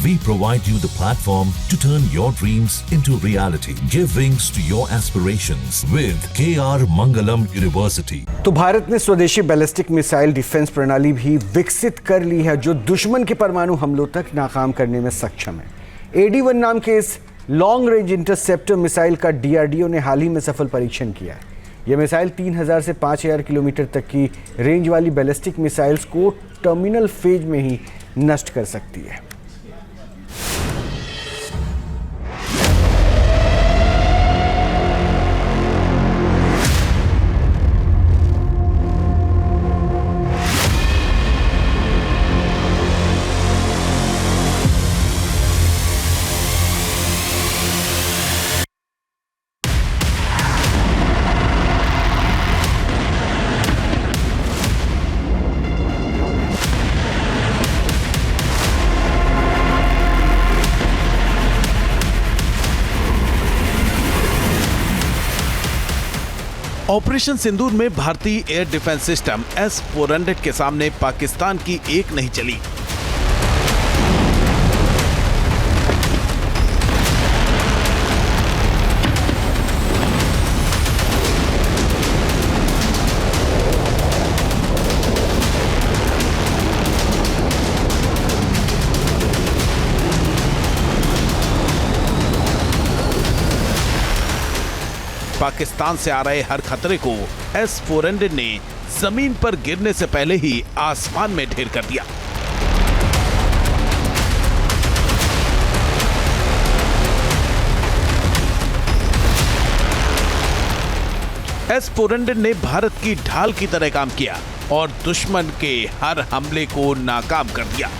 We provide you the platform to turn your dreams into reality. Give wings to your aspirations with KR Mangalam University. तो भारत ने स्वदेशी ballistic missile defence प्रणाली भी विकसित कर ली है जो दुश्मन के परमाणु हमलों तक नाकाम करने में सक्षम है। AD-1 नाम के इस लॉन्ग रेंज इंटरसेप्टर मिसाइल का DRDO ने हाल ही में सफल परीक्षण किया है। यह मिसाइल 3000 से 5000 किलोमीटर तक की रेंज वाली बैलिस्टिक मिसाइल्स को टर्मिनल फेज में ही नष्ट कर सकती है। ऑपरेशन सिंदूर में भारतीय एयर डिफेंस सिस्टम S-400 के सामने पाकिस्तान की एक नहीं चली। पाकिस्तान से आ रहे हर खतरे को S-400 ने जमीन पर गिरने से पहले ही आसमान में ढेर कर दिया। S-400 ने भारत की ढाल की तरह काम किया और दुश्मन के हर हमले को नाकाम कर दिया।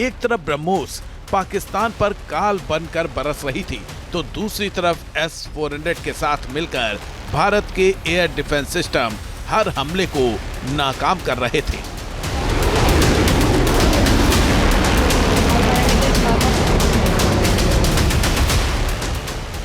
एक तरफ ब्रह्मोस पाकिस्तान पर काल बनकर बरस रही थी तो दूसरी तरफ S-400 के साथ मिलकर भारत के एयर डिफेंस सिस्टम हर हमले को नाकाम कर रहे थे।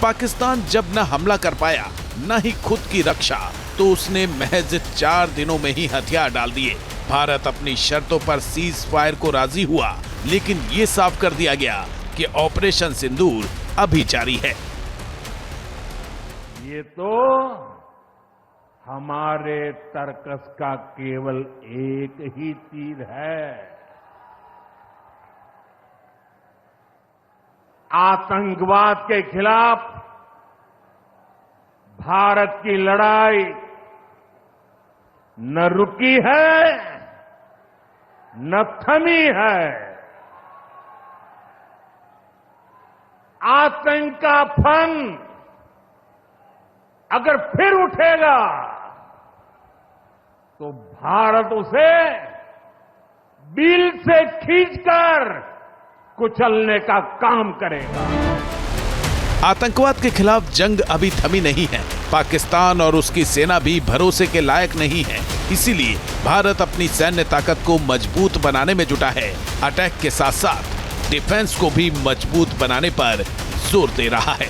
पाकिस्तान जब न हमला कर पाया न ही खुद की रक्षा तो उसने महज 4 दिनों में ही हथियार डाल दिए। भारत अपनी शर्तों पर सीज फायर को राजी हुआ लेकिन ये साफ कर दिया गया कि ऑपरेशन सिंदूर अभी जारी है। ये तो हमारे तर्कस का केवल एक ही तीर है। आतंकवाद के खिलाफ भारत की लड़ाई न रुकी है न थमी है। आतंक का फन अगर फिर उठेगा तो भारत उसे बिल से खींचकर कुचलने का काम करेगा। आतंकवाद के खिलाफ जंग अभी थमी नहीं है। पाकिस्तान और उसकी सेना भी भरोसे के लायक नहीं है। इसीलिए भारत अपनी सैन्य ताकत को मजबूत बनाने में जुटा है। अटैक के साथ साथ डिफेंस को भी मजबूत बनाने पर जोर दे रहा है।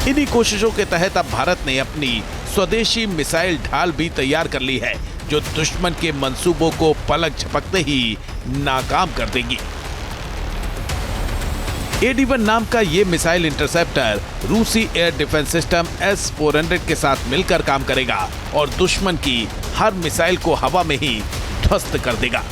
इन्हीं कोशिशों के तहत अब भारत ने अपनी स्वदेशी मिसाइल ढाल भी तैयार कर ली है जो दुश्मन के मंसूबों को पलक झपकते ही नाकाम कर देगी। AD-1 नाम का ये मिसाइल इंटरसेप्टर रूसी एयर डिफेंस सिस्टम S-400 के साथ मिलकर काम करेगा और दुश्मन की हर मिसाइल को हवा में ही ध्वस्त कर देगा।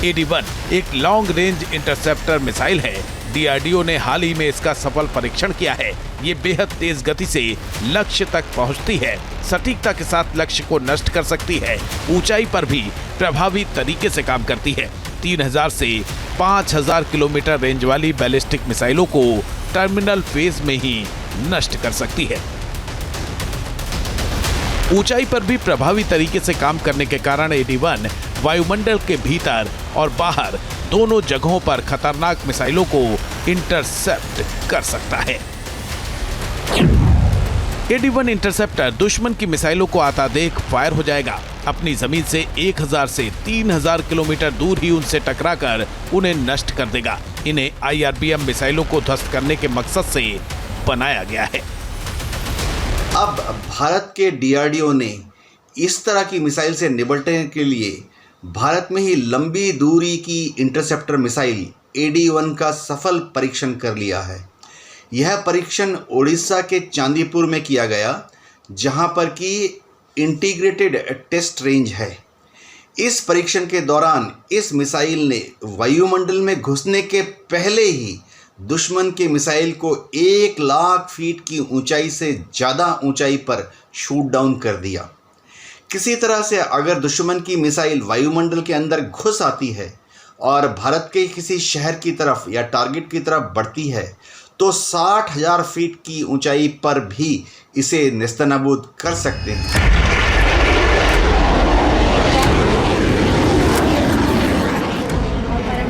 AD-1 एक लॉन्ग रेंज इंटरसेप्टर मिसाइल है। DRDO ने हाल ही में इसका सफल परीक्षण किया है। ये बेहद तेज गति से लक्ष्य तक पहुंचती है, सटीकता के साथ लक्ष्य को नष्ट कर सकती है, ऊंचाई पर भी प्रभावी तरीके से काम करती है। 3000 से 5000 किलोमीटर रेंज वाली बैलिस्टिक मिसाइलों को टर्मिनल फेज में ही नष्ट कर सकती है। ऊंचाई पर भी प्रभावी तरीके से काम करने के कारण AD-1 वायुमंडल के भीतर और बाहर दोनों जगहों पर खतरनाक मिसाइलों को इंटरसेप्ट कर सकता है। AD-1 इंटरसेप्टर दुश्मन की मिसाइलों को आता देख फायर हो जाएगा। अपनी जमीन से 1000 से 3000 किलोमीटर दूर ही उनसे टकराकर उन्हें नष्ट कर देगा। इन्हें IRBM मिसाइलों को ध्वस्त करने के मकसद से बनाया गया है। अब भारत के DRDO ने इस तरह की मिसाइल से निपटने के लिए भारत में ही लंबी दूरी की इंटरसेप्टर मिसाइल AD-1 का सफल परीक्षण कर लिया है। यह परीक्षण ओडिशा के चांदीपुर में किया गया, जहां पर कि इंटीग्रेटेड टेस्ट रेंज है। इस परीक्षण के दौरान इस मिसाइल ने वायुमंडल में घुसने के पहले ही दुश्मन के मिसाइल को 1,00,000 फीट की ऊंचाई से ज़्यादा ऊंचाई पर शूट डाउन कर दिया। किसी तरह से अगर दुश्मन की मिसाइल वायुमंडल के अंदर घुस आती है और भारत के किसी शहर की तरफ या टारगेट की तरफ बढ़ती है तो 60,000 फीट की ऊंचाई पर भी इसे नेस्तनाबूद कर सकते हैं।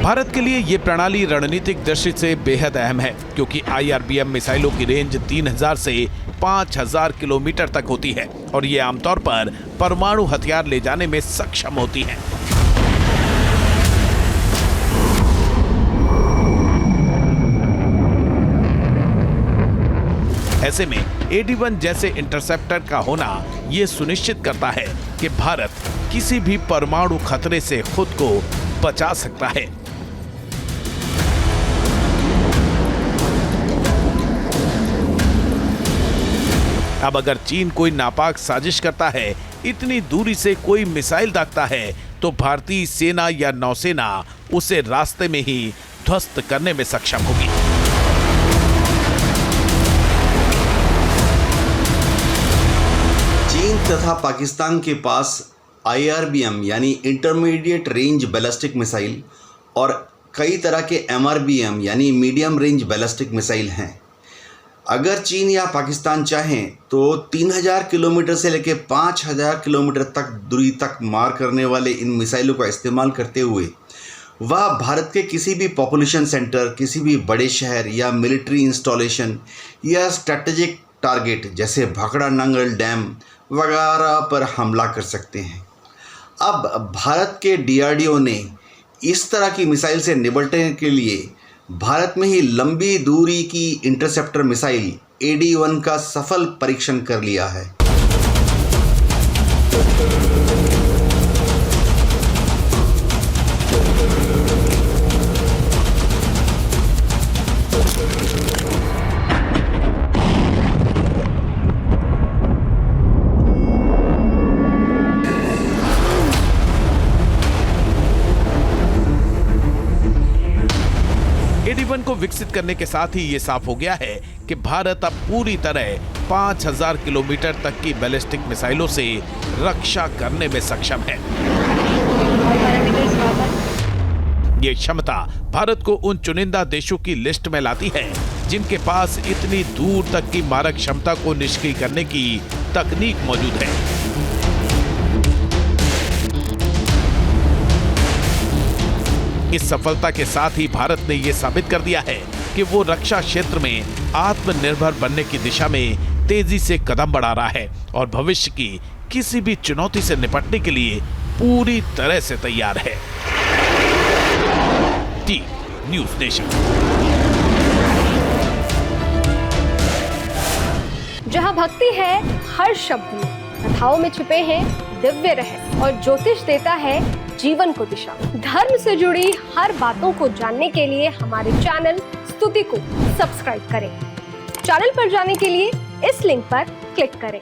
भारत के लिए ये प्रणाली रणनीतिक दृष्टि से बेहद अहम है, क्योंकि IRBM मिसाइलों की रेंज 3000 से 5000 किलोमीटर तक होती है और ये आमतौर पर परमाणु हथियार ले जाने में सक्षम होती हैं। ऐसे में AD-1 जैसे इंटरसेप्टर का होना ये सुनिश्चित करता है कि भारत किसी भी परमाणु खतरे से खुद को बचा सकता है। अब अगर चीन कोई नापाक साजिश करता है, इतनी दूरी से कोई मिसाइल दागता है, तो भारतीय सेना या नौसेना उसे रास्ते में ही ध्वस्त करने में सक्षम होगी। चीन तथा पाकिस्तान के पास IRBM यानी इंटरमीडिएट रेंज बैलिस्टिक मिसाइल और कई तरह के MRBM यानी मीडियम रेंज बैलिस्टिक मिसाइल हैं। अगर चीन या पाकिस्तान चाहें तो 3000 किलोमीटर से लेकर 5000 किलोमीटर तक दूरी तक मार करने वाले इन मिसाइलों का इस्तेमाल करते हुए वह भारत के किसी भी पॉपुलेशन सेंटर, किसी भी बड़े शहर या मिलिट्री इंस्टॉलेशन या स्ट्रेटेजिक टारगेट जैसे भाखड़ा नांगल डैम वगैरह पर हमला कर सकते हैं। अब भारत के DRDO ने इस तरह की मिसाइल से निपटने के लिए भारत में ही लंबी दूरी की इंटरसेप्टर मिसाइल AD-1 का सफल परीक्षण कर लिया है। AD-1 को विकसित करने के साथ ही ये साफ हो गया है कि भारत अब पूरी तरह 5000 किलोमीटर तक की बैलिस्टिक मिसाइलों से रक्षा करने में सक्षम है। ये क्षमता भारत को उन चुनिंदा देशों की लिस्ट में लाती है जिनके पास इतनी दूर तक की मारक क्षमता को निष्क्रिय करने की तकनीक मौजूद है। इस सफलता के साथ ही भारत ने यह साबित कर दिया है कि वो रक्षा क्षेत्र में आत्मनिर्भर बनने की दिशा में तेजी से कदम बढ़ा रहा है और भविष्य की किसी भी चुनौती से निपटने के लिए पूरी तरह से तैयार है। News nation. जहां भक्ति है हर शब्द में, कथाओं में छुपे हैं दिव्य रहस्य और ज्योतिष देता है जीवन को दिशा। धर्म से जुड़ी हर बातों को जानने के लिए हमारे चैनल स्तुति को सब्सक्राइब करें। चैनल पर जाने के लिए इस लिंक पर क्लिक करें।